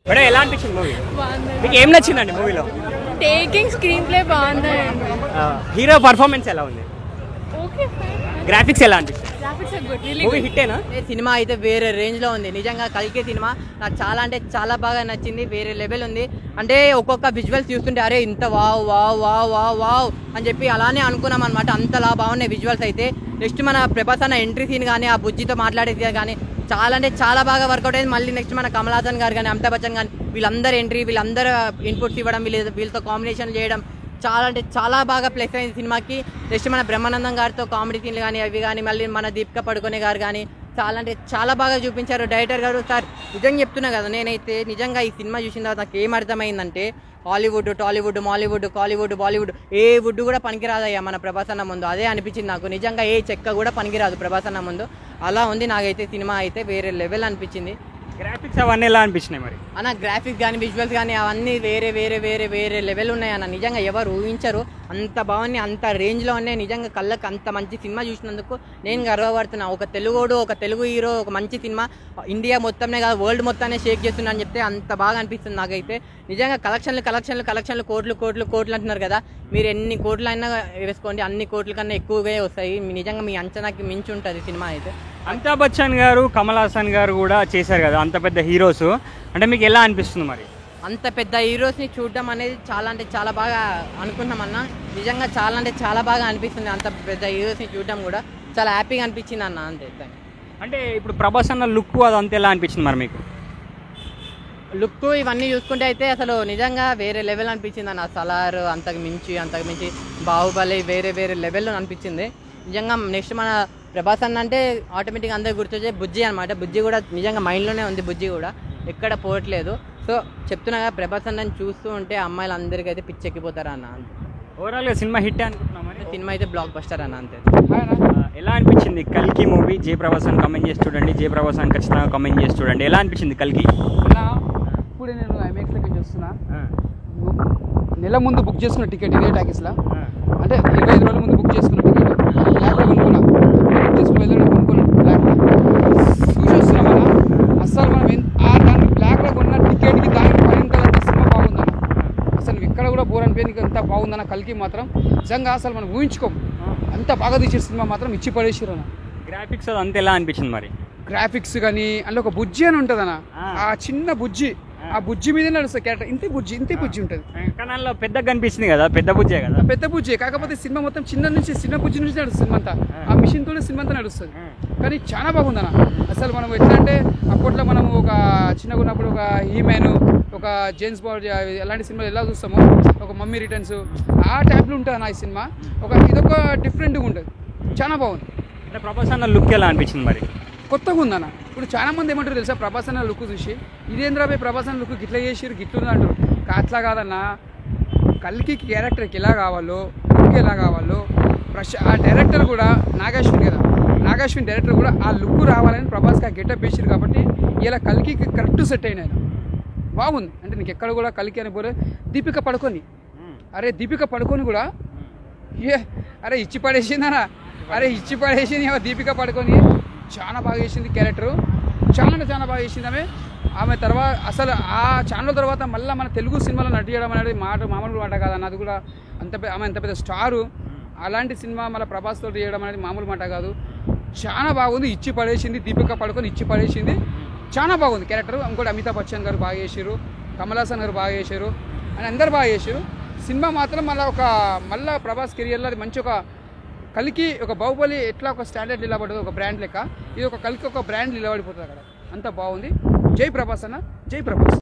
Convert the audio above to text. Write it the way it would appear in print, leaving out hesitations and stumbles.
Madam ఎలా అనిపించింది movie? మీకు ఏం నచ్చిందండి మూవీలో? టేకింగ్ స్క్రీన్ ప్లే బాగుందండి. హీరో పర్ఫార్మెన్స్ ఎలా ఉంది? ఓకే గ్రాఫిక్స్ ఎలా అనిపిస్తుంది? Graphics are good, really movie హిట్టేనా? సినిమా అయితే వేరే రేంజ్లో ఉంది నిజంగా. కల్కి సినిమా నాకు చాలా అంటే చాలా బాగా నచ్చింది. వేరే లెవెల్ ఉంది. అంటే ఒక్కొక్క విజువల్స్ చూస్తుంటే అరే ఇంత wow wow wow wow wow అని చెప్పి అలానే అనుకున్నాం అనమాట. అంతలా బాగున్నాయి విజువల్స్ అయితే. నెక్స్ట్ మన ప్రభాస్ అన్న ఎంట్రీ సీన్ కానీ ఆ బుజ్జితో మాట్లాడేది కానీ చాలా అంటే చాలా బాగా వర్కౌట్ అయింది. మళ్ళీ నెక్స్ట్ మన కమల్ హాసన్ గారు కానీ అమితాబ్ బచ్చన్ కానీ వీళ్ళందరూ ఎంట్రీ, వీళ్ళందరూ ఇన్పుట్స్ ఇవ్వడం, వీళ్ళతో కాంబినేషన్ చేయడం చాలా అంటే చాలా బాగా ప్లస్ అయింది సినిమాకి. నెక్స్ట్ మన బ్రహ్మానందం గారితో కామెడీ సీన్లు కానీ అవి కానీ మళ్ళీ మన దీపిక పడుకునే గారు కానీ చాలా అంటే చాలా బాగా చూపించారు డైరెక్టర్ గారు. సార్ నిజంగా చెప్తున్నా కదా, నేనైతే నిజంగా ఈ సినిమా చూసిన తర్వాత నాకు ఏం అర్థమైందంటే Hollywood, Tollywood, Mollywood, Kollywood, Bollywood ఏ వుడ్ కూడా పనికిరాదయ్యా మన ప్రభాస్ అన్న ముందు. అదే అనిపించింది నాకు. నిజంగా ఏ చెక్క కూడా పనికిరాదు ప్రభాస్ అన్న ముందు. అలా ఉంది నాకైతే సినిమా అయితే వేరే లెవెల్ అనిపించింది. గ్రాఫిక్స్ అవన్నీ ఎలా అనిపించినాయి మరి? అన్న గ్రాఫిక్స్ కానీ విజువల్స్ కానీ అవన్నీ వేరే వేరే వేరే వేరే లెవెల్ ఉన్నాయి అన్న. నిజంగా ఎవరు ఊహించరు అంత బాగున్నాయి, అంత రేంజ్లో ఉన్నాయి. నిజంగా కళ్ళకి అంత మంచి సినిమా చూసినందుకు నేను గర్వపడుతున్నా. ఒక తెలుగోడు, ఒక తెలుగు హీరో, ఒక మంచి సినిమా ఇండియా మొత్తంనే కాదు వరల్డ్ మొత్తాన్ని షేక్ చేస్తున్నా అని చెప్తే అంత బాగా అనిపిస్తుంది నాకైతే. నిజంగా కలెక్షన్లు కోట్లు అంటున్నారు కదా, మీరు ఎన్ని కోట్లు అయినా వేసుకోండి, అన్ని కోట్ల కన్నా ఎక్కువగా వస్తాయి. నిజంగా మీ అంచనాకి మించి ఉంటుంది సినిమా అయితే. అమితాబ్ బచ్చన్ గారు, కమల్ హాసన్ గారు కూడా చేశారు కదా అంత పెద్ద హీరోస్. అంటే మీకు ఎలా అనిపిస్తుంది మరి? అంత పెద్ద హీరోస్ని చూడడం అనేది చాలా అంటే చాలా బాగా అనుకున్నామన్న. నిజంగా చాలా అంటే చాలా బాగా అనిపిస్తుంది. అంత పెద్ద హీరోస్ని చూడడం కూడా చాలా హ్యాపీగా అనిపించింది అన్న. అంతే. అంటే ఇప్పుడు ప్రభాస్ అన్న లుక్ అదంతా ఎలా అనిపించింది మరి మీకు? లుక్ ఇవన్నీ చూసుకుంటే అయితే అసలు నిజంగా వేరే లెవెల్ అనిపించింది అన్న. సలార్ అంతకు మించి బాహుబలి వేరే వేరే లెవెల్లో అనిపించింది నిజంగా. నెక్స్ట్ మన ప్రభాస్ అన్న అంటే ఆటోమేటిక్గా అందరికి గుర్తొచ్చే బుజ్జి అనమాట. బుజ్జి కూడా నిజంగా మైండ్లోనే ఉంది, బుజ్జి కూడా ఎక్కడ పోవట్లేదు. సో చెప్తున్నా ప్రభాస్ అన్నని చూస్తూ ఉంటే అమ్మాయిలు అందరికీ అయితే పిచ్చెక్కిపోతారు అన్న. అంతే. ఓవరాల్గా సినిమా హిట్ అనుకుంటున్నాం మరి. సినిమా అయితే బ్లాక్ బస్టర్ అన్న. అంతే. ఎలా అనిపించింది కల్కి మూవీ? జయప్రభాస్ అని కమెంట్ చేసి చూడండి, జయప్రభాస్ అని ఖచ్చితంగా కమెంట్ చేసి చూడండి. ఎలా అనిపించింది కల్కి? ఇప్పుడు నేను ఐమాక్స్ దగ్గర చూస్తున్నా. నెల ముందు బుక్ చేసుకున్న టికెట్ ఇదే టాకీస్లో, అంటే 25 రోజుల ముందు బుక్ చేసుకున్న టికెట్ బ్లాక్లో కొనుక్కున్నా. బుక్ చేసుకుని వెళ్ళి కొనుక్కున్నాను బ్లాక్లో. చూసి వస్తున్నాం అన్న. అసలు మనం దానికి బ్లాక్లో కొన్న టికెట్కి దానికి పైన కలర్ సినిమా బాగుందన్న. అసలు ఎక్కడ కూడా బోర్ అనిపోయింది, ఎంత బాగుందన్న. కల్కి మాత్రం నిజంగా అసలు మనం ఊహించుకోం అంత బాగా తీసే సినిమా మాత్రం ఇచ్చి పడేసారు అన్న. గ్రాఫిక్స్ అదంతా ఎలా అనిపించింది మరి? గ్రాఫిక్స్ కానీ అందులో ఒక బుజ్జి అని ఉంటుంది అన్న. ఆ చిన్న బుజ్జి, ఆ బుజ్జి మీదే నడుస్తుంది క్యారెక్టర్. ఇంతే బుజ్జి ఉంటుంది. కానీ అందులో పెద్దగా కనిపిస్తుంది కదా, పెద్ద బుజ్జే కదా. పెద్ద బుజ్జి కాకపోతే సినిమా మొత్తం చిన్న బుజ్జి నుంచి నడుస్తుంది సినిమా అంతా. ఆ మిషన్ తోనే సినిమా అంతా నడుస్తుంది. కానీ చాలా బాగుందన్న. అసలు మనం ఎట్లా అంటే అప్పట్లో మనము ఒక చిన్నగా ఉన్నప్పుడు ఒక హీమ్యాన్, ఒక జేమ్స్ బాండ్ అలాంటి సినిమాలు ఎలా చూస్తామో, ఒక మమ్మీ రిటర్న్స్ ఆ టైప్లో ఉంటుంది అన్న ఈ సినిమా. ఇదొక డిఫరెంట్గా ఉంటుంది, చాలా బాగుంది. అంటే ప్రభాస్ అన్న లుక్ ఎలా అనిపించింది మరి? కొత్తగా ఉందన్న. ఇప్పుడు చాలా మంది ఏమంటారు తెలుసా, ప్రభాస్ అన్న లుక్ చూసి ఇదేంద్రాబాయ్ ప్రభాస్ అన్న లుక్ గిట్లా చేసిరు గిట్లుంది అంటారు. అట్లా కాదన్న. కల్కి క్యారెక్టర్కి ఎలా కావాలో, లుక్ ఎలా కావాలో ఆ డైరెక్టర్ కూడా నాగాశ్విన్ కదా, నాగాశ్విన్ డైరెక్టర్ కూడా ఆ లుక్ రావాలని ప్రభాస్కి ఆ గెటప్ వేసారు. కాబట్టి ఇలా కల్కి కరెక్ట్ సెట్ అయిన బాగుంది. అంటే నీకు ఎక్కడ కూడా కల్కి అని పోలే. దీపిక పడుకొని దీపిక పడుకొని కూడా ఇచ్చి పడేసిందనా. ఇచ్చి పడేసింది దీపిక పడుకొని. చాలా బాగా చేసింది క్యారెక్టరు, చాలా బాగా చేసింది ఆమె తర్వాత. అసలు ఆ ఛానల్ తర్వాత మళ్ళీ మన తెలుగు సినిమాలో నటించడం అనేది మామూలు మాట కాదన్న. అది కూడా ఆమె అంత పెద్ద స్టారు. అలాంటి సినిమా మళ్ళీ ప్రభాస్ తోటి చేయడం అనేది మామూలు మాట కాదు. చాలా బాగుంది. ఇచ్చి పడేసింది దీపిక పడుకొని, ఇచ్చి పడేసింది. చాలా బాగుంది క్యారెక్టర్. ఇంకోటి అమితాబ్ బచ్చన్ గారు బాగా చేశారు, కమల్ హాసన్ గారు బాగా చేశారు, అని అందరు బాగా చేశారు. సినిమా మాత్రం మళ్ళీ ప్రభాస్ కెరియర్లో అది మంచి ఒక కల్కి ఒక బాహుబలి ఎట్లా ఒక స్టాండర్డ్ నిలబడుతుంది, ఒక బ్రాండ్ లెక్క ఇది ఒక కల్కి ఒక బ్రాండ్ నిలబడిపోతుంది అక్కడ. అంత బాగుంది. జై ప్రభాస్ అన్న, జై ప్రభాస్.